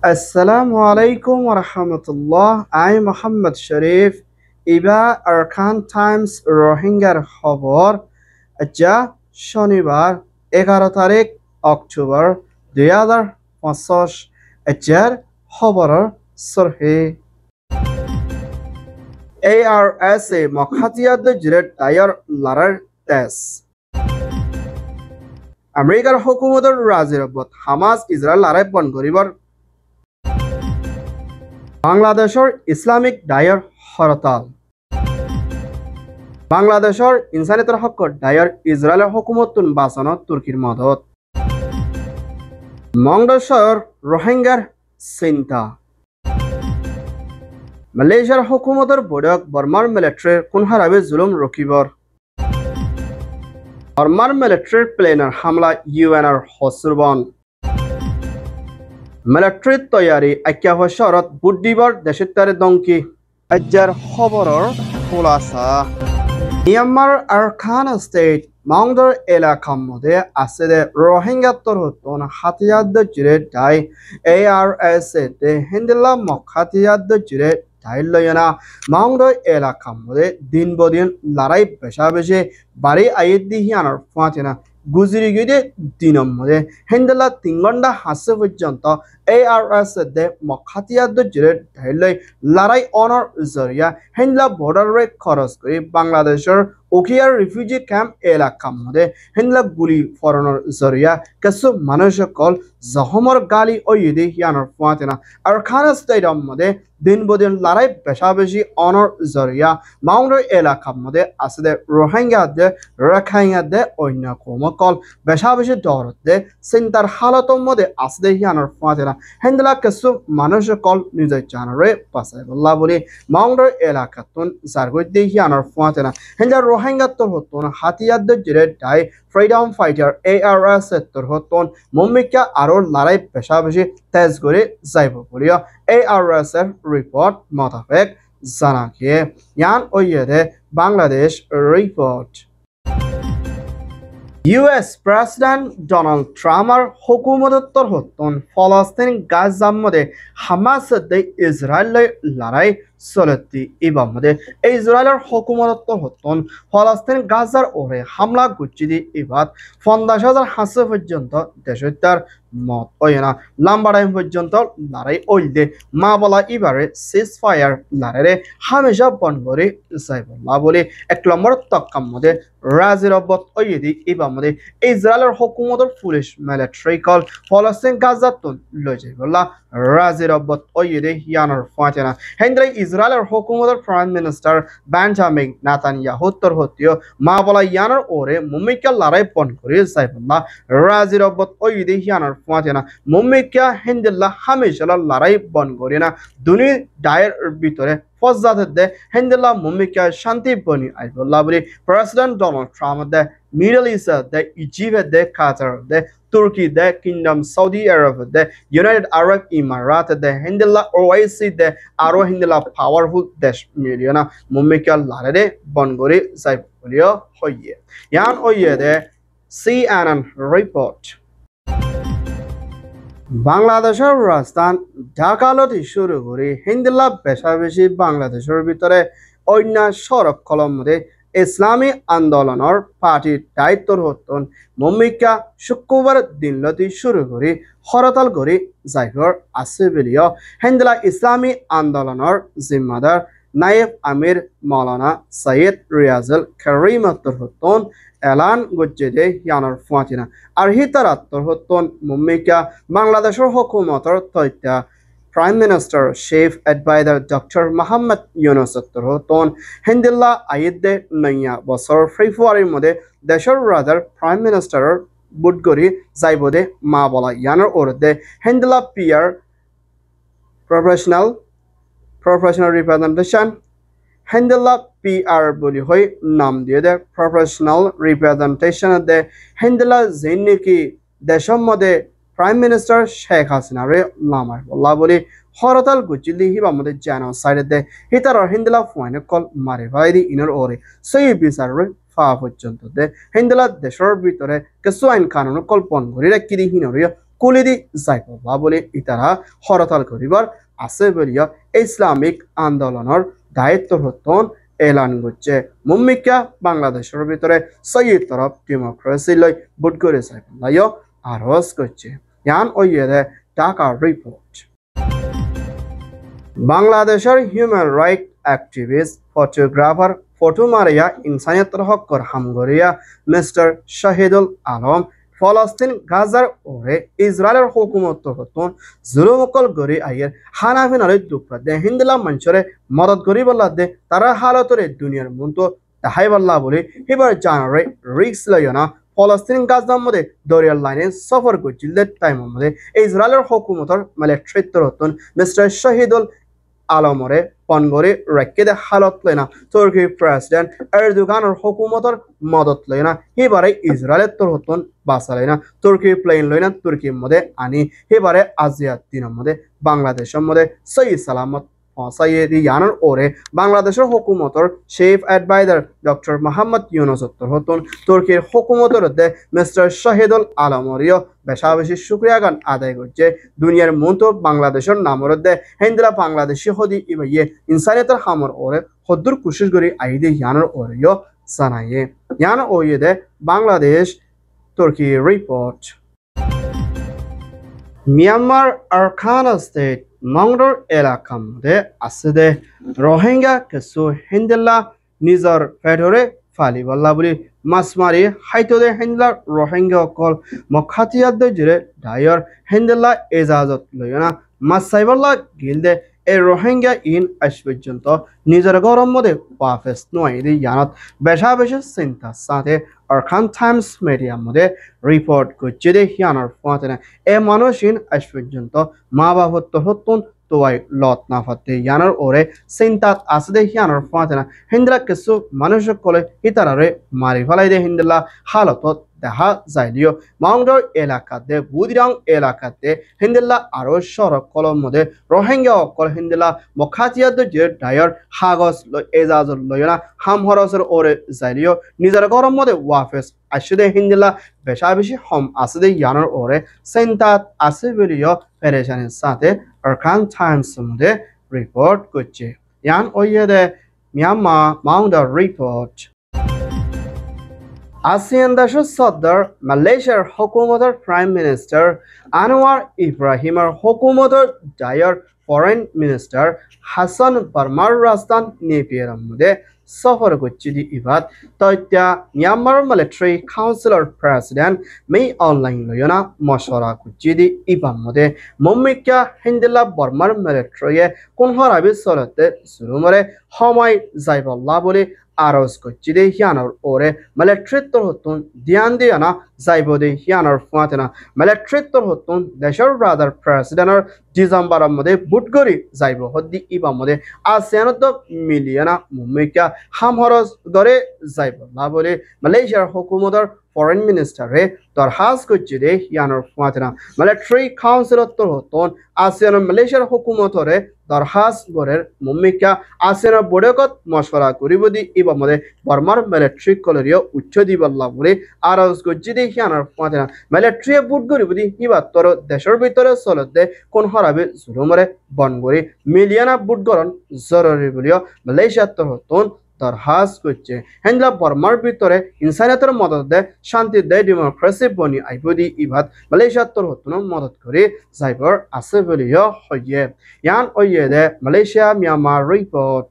Assalamu alaikum wa rahmatullah. I'm Muhammad Sharif. Iba Arkan Times রোহিঙ্গার খবর যা শনিবার 11 তারিখ অক্টোবর 2025 এর খবরের সরহে ARSA মখাতিয়াদ জিরে টায়ার লারার তেস আমেরিকার হুকুমতের রাজির বত হামাস ইসরায়েল লড়াই বন্ধ করিবার বাংলাদেশের ইসলামিক ডায়ার হরতাল বাংলাদেশের ইনসানিয়তের হকর ডায়ার ইসরায়েলের হুকুমতুন বাঁচানো তুর্কির মদত মংডশর রোহিঙ্গার চিন্তা মালয়েশিয়ার হুকুমতের বৈঠক বর্মার মিলিটারির কোন হারাবে জুলুম রকিবর বর্মার মিলিটারির প্লেনের হামলা ইউএনর হসরবন মিলিটারির তৈয়ারি আক্যা শহরত বুধবার দেশের তারে দঙ্কি আজ্জার খবরের খোলাসা মিয়ানমার আরকান স্টেট মাউন্ডর এলাকার মধ্যে আছে রোহিঙ্গা তরুণ হাতিয়াদ জিরে ডাই ARSA তে হিন্দিলা মখাতিয়াদ জিরে ডাই লয়না মাউন্ডর এলাকার মধ্যে দিন বদিন লড়াই বেশা বেশি বাড়ি আইয়ে দিহিয়ানোর ফাঁচেনা গুজরি গিয়ে দিনের মধ্যে হিন্দিলা 3 ঘন্টা হাসে পর্যন্ত ARSA তে মখাতিয়াদ জিরে ডাই লয় লড়াই অনর জরিয়া হিন্দিলা বর্ডারে খরচ করে বাংলাদেশের ওকিয়ার রিফিউজি ক্যাম্প এলাকার মধ্যে হিন্দিলা গুলি ফরানোর জরিয়া কিছু মানুষ সকল জহমর গালি ওইদে হিয়ানোর ফাঁচেনা আর খানা স্টেডিয়াম মধ্যে দিন বদিন লড়াই বেশা বেশি অনর জরিয়া মাউন্ডর এলাকার মধ্যে আছে রোহিঙ্গা দে রাখাইঙ্গা দে অন্য কমকল বেশা বেশি দরদ দে চিন্তার হালতর মধ্যে আছে হিয়ানোর ফাঁচেনা হিন্দিলা কিছু মানুষ সকল নিজের জানারে পাশাই বললা বলি মাউন্ডর এলাকাতুন জারগৈ দে হিয়ানোর ফাঁচেনা হিন্দিলা রোহিঙ্গা তোর হতন হাতিয়াদ জিরে ডাই ফ্রিডম ফাইটার ARSA তোর হতন মুম্মিকা আরো লড়াই পেশা বেশি তেজ করে যাইব বলিয়া ARSA রিপোর্ট মোতাবেক জানা গিয়ে ইয়ান ওইয়ে Bangladesh report US president Donald ট্রাম্পের হুকুমতর হতন ফলস্তিন গাজার মধ্যে হামাস দে ইসরায়েলের লড়াই চলতি এবার মধ্যে ইসরায়েলের হুকুমতর হতন ফলস্তিন গাজার ওরে হামলা গুচ্ছি দি এবার 50,000 হাসে পর্যন্ত দেশতার মত ওই না লম্বা টাইম পর্যন্ত লড়াই ওইলে মা বলা এবারে সিজ ফায়ার লড়াইরে হামেশা বন্ধ করে যাইবলা বলে 1 নম্বর তক্কার মধ্যে রাজির অব্বত ওইদি এবার মধ্যে ইসরায়েলের হুকুমতর পুলিশ মিলিটারি কল ফলস্তিন গাজাতুন লই যাইবলা রাজির অব্বত ওইদি ইয়ানোর ফাঁচেনা হেন্দ্রে ইসরায়েলের হুকুমতের প্রাইম মিনিস্টার বেঞ্জামিন নেতানিয়াহু তোর হতিও মা বলা ইয়ানোর ওরে মুম্মিকা লড়াই বন্ধ করে যাইবলা রাজির অব্বত ওইদি ইয়ানোর ফাঁচেনা মুম্মিকা হিন্দিল্লা হামেশা লড়াই বন্ধ করে না দুনি ডায়ের ভিতরে ফজাত দে হিন্দিল্লা মুম্মিকা শান্তি বনি আইবল্লা বলি প্রেসিডেন্ট ডোনাল্ড ট্রাম্প দে মিডল ইস্ট দে ইজিপ্ট দে কাতার দে তুর্কি দে কিংডম সৌদি আরব দে ইউনাইটেড আরব ইমারাত দে হিন্দিল্লা OIC দে আরো হিন্দিল্লা পাওয়ারফুল দেশ মিলিয়না মুম্মিকা লড়াই বন্ধ করে যাইব বলিও হইয়ে ইয়ান ওইয়ে দে CNN রিপোর্ট বাংলাদেশের রাজধানী ঢাকালতি শুরু করে হিন্দিল্লা বেশা বেশি বাংলাদেশের ভিতরে অন্য সড়ক কলম মধ্যে ইসলামী আন্দোলনের পার্টির দায়িত্বর হতন মুম্মিকা শুক্রবার দিনলতি শুরু করে হরতাল করে যাইবর আছে বলিও হিন্দিল্লা ইসলামী আন্দোলনের জিম্মাদার নায়েব আমির মৌলানা সৈয়দ রিয়াজুল কারিমতর হতন এলান গজ্জেদে ইয়ানোর ফাঁচিনা আর হিতারাত্তর হতন মুম্মিকা বাংলাদেশের হুকুমতর তথ্য prime minister chief adviser doctor Mohammad ইউনুসত্তর হতন হিন্দিল্লা আইদে নয়া বছর ফেব্রুয়ারির মধ্যে দেশের রাজার প্রাইম মিনিস্টারের বুটগরি যাইবদে মা বলা ইয়ানোর ওরদে হিন্দিল্লা পিয়ার প্রফেশনাল রিপ্রেজেন্টেশন হিন্দিল্লা PR বলি হই নাম দিয়ে দে প্রফেশনাল রিপ্রেজেন্টেশন দে হিন্দিল্লা যেন নাকি দেশের মধ্যে প্রাইম মিনিস্টার শেখ হাসিনারে নামার বলা বলি হরতাল গুচিলি হিবা মধ্যে জেনোসাইড দে হিতার হিন্দিল্লা ফাইনে কল মারে ভাই দি ইনর ওরে সেই বিচারে ফা পর্যন্ত দে হিন্দিল্লা দেশের ভিতরে কিছু আইন কানুন কল্পন করে রাখি দি হিনরে কুলিদি যাইবা বলে ইতারা হরতাল করিবার আছে বলিয়া ইসলামিক আন্দোলনের দায়িত্ব হতন এলান করছে মুম্মিকা বাংলাদেশের ভিতরে সৈয়দ তরফ ডেমোক্রেসি লই বুট করে যাইবাইও আরজ করছে ইয়ান ওইয়ে ঢাকা রিপোর্ট বাংলাদেশের human right activist photographer photo মারিয়া ইনসানিয়তের হকর হামগরিয়া মিস্টার শাহিদুল আলম ফলস্তিন গাজার ওরে ইসরায়েলের হুকুমত হতন জুলুমকল গরি আইয়ের হানাফিনারে দুঃখদে হিন্দলা মঞ্চরে মদত গরি বল্লাদে তারা হালতরে দুনিয়ার মন্ত তাহাই বল্লা বলে এবার জানারে রিক্স লয়না ফলস্তিন গাজার মধ্যে দরিয়ার লাইনে সফর করছিল টাইমের মধ্যে ইসরায়েলের হুকুমতর মিলিটারিত্ব হতন মিস্টার শাহিদুল আলমরে পনগরে রেখে হালত লয়না তুর্কি প্রেসিডেন্ট এরদোগানের হুকুমতর মদত লয়না এবারে ইসরায়েলের তোর হতন বাসা লয়না তুর্কি প্লেন লয়না তুর্কির মধ্যে আনি এবারে আজিয়ার দিনের মধ্যে বাংলাদেশের মধ্যে সহি সালামত পৌঁছাইয়ানোর ওরে বাংলাদেশের হুকুমতর chief adviser doctor Mohammad Yunus হতন তুর্কির হুকুমতর মিস্টার শাহিদুল আলমরিও বেশা বেশি শুক্রিয়া গান আদায় করছে দুনিয়ার মতো বাংলাদেশের নামর হিন্দলা বাংলাদেশি হদি ইবাইয়ে ইনসানিয়তের হামর ওরে হদ্দুর কোশিশ করি আইদে ইয়ানোর ওরেও জানাইয়ে ইয়ান ওইয়ে বাংলাদেশ তুর্কি রিপোর্ট মিয়ানমার আরখানা স্টেট মংডর এলাকার মধ্যে আছে রোহিঙ্গা কিছু হিন্দলা নিজর ফেডরে ফালি বল্লা বলি মাছ মারি হাইতদে হিন্দলা রোহিঙ্গা অকল মখাতিয়াদ জুড়ে ডায়র হিন্দলা এজাজত লয়না মাছ সাইবল্লা গিলদে এই রোহিঙ্গা ইন আজ পর্যন্ত নিজের গরম মধ্যে ওয়াফেস নয় ইয়ানত বেশা বেশি চিন্তার সাথে আরখান টাইমস মিডিয়ার মধ্যে রিপোর্ট করছে হিয়ানোর ফাঁতে এ মানুষ ইন আজ পর্যন্ত মা বাবত হতুন তোয়াই লত না ফাতে ইয়ানোর ওরে চিন্তাত আছে হিয়ানোর ফাঁতে হিন্দলা কিছু মানুষ কলে ইতারারে মারি ফেলাই দে হিন্দলা হালতত দেখা যাইলিও মাংডর এলাকাতে বুদিরাং এলাকাতে হিন্দলা আরো সড়ক কলম মধ্যে রোহিঙ্গা অকল হিন্দলা মখাতিয়াদ যে ডায়র হাগজ এজাজত লয়না হাম হরসের ওরে যাইলিও নিজের গরম মধ্যে ওয়াফেস আসে হিন্দলা বেশা বেশি হম আছে ইয়ানোর ওরে চিন্তাত আছে বলিও পেরেশানির সাথে আরখান টাইমস মধ্যে রিপোর্ট করছে ইয়ান ওইয়ে মিয়ানমার মাউন্ডার রিপোর্ট ASEAN দেশের সদর মালয়েশিয়ার হুকুমতের প্রাইম মিনিস্টার আনোয়ার ইব্রাহিমের হুকুমতের ডায়ার ফরেন মিনিস্টার হাসান বার্মার রাজধান নেপিয়ারের মধ্যে সফর করছে ইবাদ তৈত্যা মিয়ানমার মিলিটারি কাউন্সিলর প্রেসিডেন্ট মে অনলাইন লয়না মশওয়ারা করছে ইবার মধ্যে মুম্মিকা হিন্দলা বার্মার মিলিটারিয়ে কোন হরাবি চলতে শুরু মরে সময় যাইবল্লা বলে আরজ করছে হিয়ানোর ওরে মিলিটারিত্বর হতুন ধ্যান দিয়া না যাইব হিয়ানোর ফাঁতে না মিলিটারিত্বর হতুন দেশের ব্রাদার প্রেসিডেন্টর ডিসেম্বরের মধ্যে বুট করি যাইব হদ্দি ইবার মধ্যে আসিয়ানত মিলিয়না মুম্মিকা হামহরজ গড়ে যাইব না বলে মালয়েশিয়ার হুকুমতর ফরেন মিনিস্টারে দরখাস্ত করছে হিয়ানোর ফাঁতে না মিলিটারি কাউন্সিলর হতুন আসিয়ান মালয়েশিয়ার হুকুমতরে দরখাস্ত গড়ের মুম্মিকা আসিয়ানের বৈঠকত মশওয়ারা করিব ইবার মধ্যে বর্মার মিলিটারি কলেরিও উচ্চ দিবল্লা বলে আরজ করছে হিয়ানোর ফাঁতে না মিলিটারি বুট করিব ইবার তোর দেশের ভিতরে চলতে কোন হরাবে জুলুমরে বন করে মিলিয়না বুট গরণ জরুরি বলিও মালয়েশিয়ার তোর হতুন দরখাস্ত করছে হেন্দলা বর্মার ভিতরে ইনসানিয়তের মদত দেয় শান্তি দেয় ডেমোক্রেসি বনি আইব ইবাদ মালয়েশিয়ার তোর হতুন মদত করে যাইবর আছে বলিও হইয়ে ইয়ান ওইয়ে মালয়েশিয়া মিয়ানমার রিপোর্ট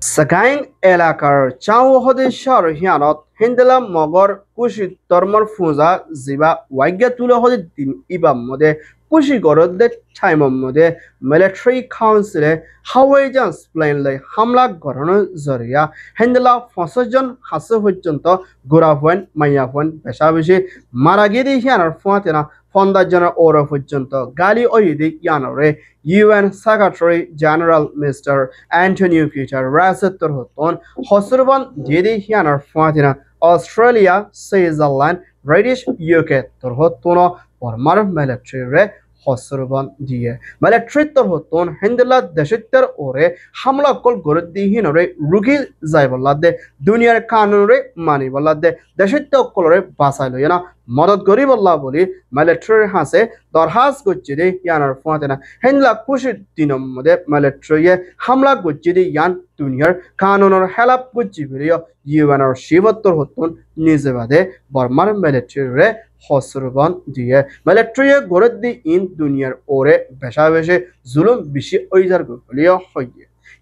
সাগাইং এলাকার চাওহদে শহর হিয়ানত হিন্দলা মগর কুশি ধর্মর পূজা জিবা ওয়াইগা তুলে হদে দিন ইবাম মধ্যে কুশি গরদে টাইমের মধ্যে মিলিটারি কাউন্সিলে হাওয়াই জাহাজ প্লেন লাই হামলা গড়ানোর জরিয়া হিন্দলা ৫০ জন হাসে পর্যন্ত গোড়া পয়েন্ট মাইয়া পয়েন্ট বেশা বেশি মারা গিয়ে হিয়ানোর ফাঁতে না ৫০ জনের ওরা পর্যন্ত গালি ওইদি ইয়ানোরে UN secretary general mister Antonio পিটার রাসেত্তর হতন হসরবান দিয়ে হিয়ানোর ফাঁতে না অস্ট্রেলিয়া সুইজারল্যান্ড ব্রিটিশ ইউকে তোর হতন বর্মার মিলিটারি হসরবান দিয়ে মিলিটারিত্বর হতন হিন্দলা দেশত্বের ওরে হামলা কল গড়ে দিহিনরে রুগী যাই বল্লা দে দুনিয়ার কানুনরে মানি বল্লা দে দেশত্ব কলরে বাঁচাই লই না মদত গরিবল্লাহ বলি মিলিটারি হাসে দরহাস করছে দে ইয়ানার ফুয়াতে না হেনলা খুশি দিনের মধ্যে মিলিটারি হামলা করছে দে ইয়ান দুনিয়ার কানুনের হেলাপ করছে বলিও ইউএনর শিবত্তর হতুন নিজে বাদে বর্মার মিলিটারি হসরবন দিয়ে মিলিটারি গড়ে দি ইন দুনিয়ার ওরে বেশা বেশে জুলুম বেশি ওইজার বলিও হয়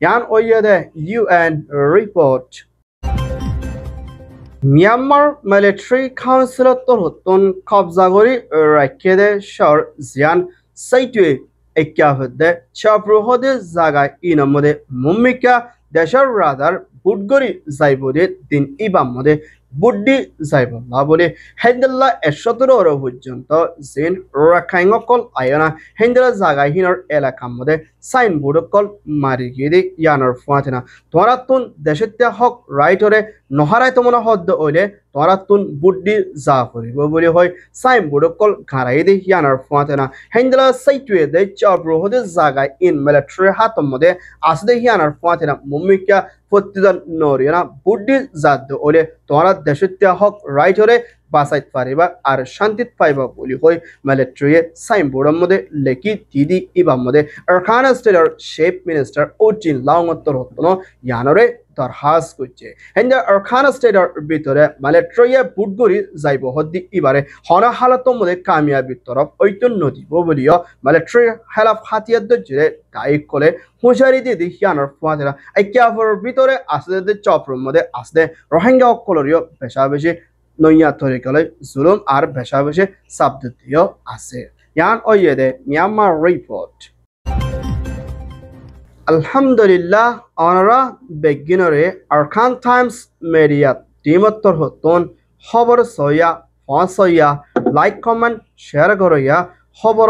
ইয়ান ওইয়ে দে ইউএন রিপোর্ট মিয়ানমার মিলিটারি কাউন্সিলত হতুন কবজা করি রাখে দে শহর জিয়ান সাইটুয়ে এক্যাহদে চাপ্রহদে জায়গায় ইনমদে মুম্মিকা দেশের রাদার বুটগরি যাইবদে দিন ইবামদে বুড্ডি যাইব না বলে হেন্দেল্লা ১৭ পর্যন্ত জিন রাখাইঙ্গকল আয়না হেন্দেলা জায়গায় হিনর এলাকার মধ্যে সাইনবোর্ড কল মারি গিয়ে ইয়ানোর ফুয়াতেনা তোরাতুন দেশের হক রাইটরে নহারাই তোমরা হদ্দ ওইলে তোরাতুন বুড্ডি যা করিব বলে হয় সাইনবোর্ড কল ঘাড়াই দে ইয়ানোর ফুয়াতেনা হেন্দেলা সাইটুয়ে দে চাব্রহদে জায়গায় ইন মিলিটারি হাতর মধ্যে আসদে ইয়ানোর ফুয়াতেনা মুম্মিকা প্রতিদান নরিয়ানা বুড্ডি জাদ ওলে তোরা দেশের হক রাইটরে বাঁচাইতে পারিবা আর শান্তিত পাইবা বলি হয় মিলিটারি সাইনবোর্ডের মধ্যে লেখি দিদি ইবার মধ্যে আরকানা স্টেটের চিফ মিনিস্টার ওচিন লাউঙ্গত্তর হতন ইয়ানরে দরহাস করছে হেন্দা আরকানা স্টেটের ভিতরে মিলিটারি বুটগরি যাইব হদ্দি ইবারে হনা হালাতর মধ্যে কামিয়াবি তরফ ঐতন্য দিব বলিও মিলিটারি হেলাফ হাতিয়ার দজরে দায়িক করে হুঁশিয়ারি দিয়ে দি ইয়ানোর ফুয়াতেরা এক্যাফর ভিতরে আসলে চপর মধ্যে আসলে রোহিঙ্গা অকলরিও বেশা বেশি নইয়া তরিকলে জুলুম আর বেশা বেশি সাবদিও আছে ইয়ান ওইয়ে দে মিয়ানমার রিপোর্ট আলহামদুলিল্লাহ অনারা বেগিনরে আরকান টাইমস মিডিয়া টিমত্তর হতন খবর সইয়া ফসইয়া লাইক কমেন্ট শেয়ার করইয়া খবর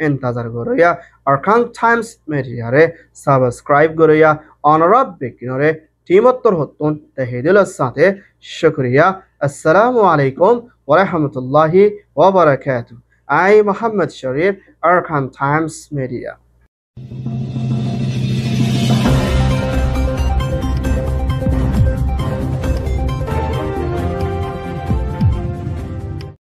ইন্তজার করইয়া আরকান টাইমস মিডিয়ারে সাবস্ক্রাইব করইয়া অনারা বেগিনরে টিমত্তর হতন তহিদুলের সাথে শুক্রিয়া আসসালামু আলাইকুম ওয়া রাহমাতুল্লাহি ওয়া বারাকাতুহু I Mohammad Sharif Arakan Times media